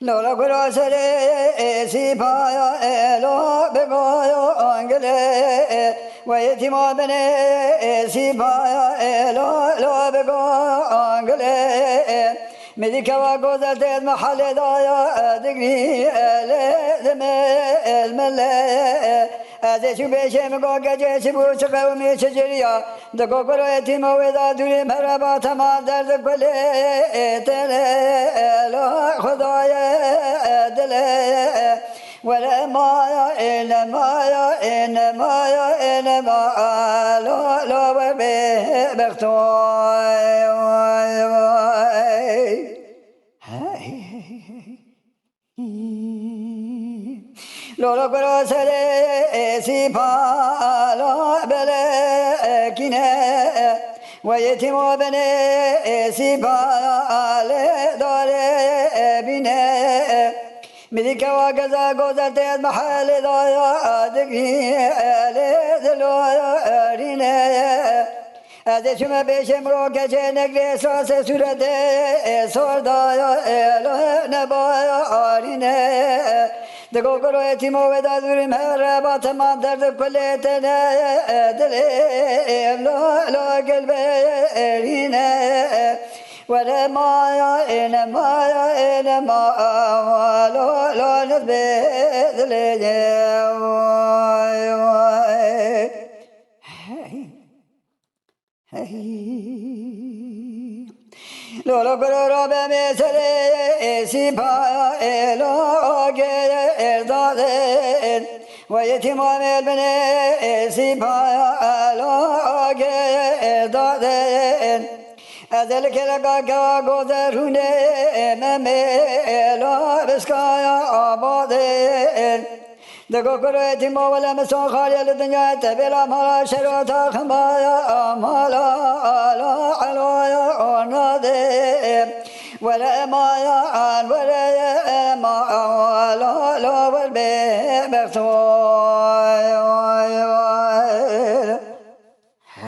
لولا كراسري سيبايا لو بقايا أنجلي ويتيما بني سيبايا لو بقايا أنجلي مديكا وقوزت محل دايا دقني لدم الملي أزيشو بيشم قوكا جيسي بوش قومي شجريا دقو قرو يتيما ويدا دوري مرابا تمام درد كلي تلي لو خدايا دلي ولا مايا إلا مايا إلا مايا إلا مايا لو بختوي لولا كراسلي سيبالا بلكنا ويتم بني سيبالا داري بنا ملك وكذا قوزت محل ضايا دقي لذلوارنا هذا شما بيشم روكا جنك لساس سورة صردايا نبايا عارنا دقو قلو يتيمو ودا دوري مهربا تمام درد كليتنا دليم لا قلبي رينا ولا مايا إنا مايا إنا ما لا نثبت لولا قرر بمثل سيبا لو قردادين ويتم البني سيبا لو قردادين أذلك لك قدرون مميلا بسكايا عبادين دقو قرأت مولا مسون خالي الدنيا تبلا مالا شروطا خمايا مالا لا علويا ونادي ولا مايا ولا ما لا والبي بختوي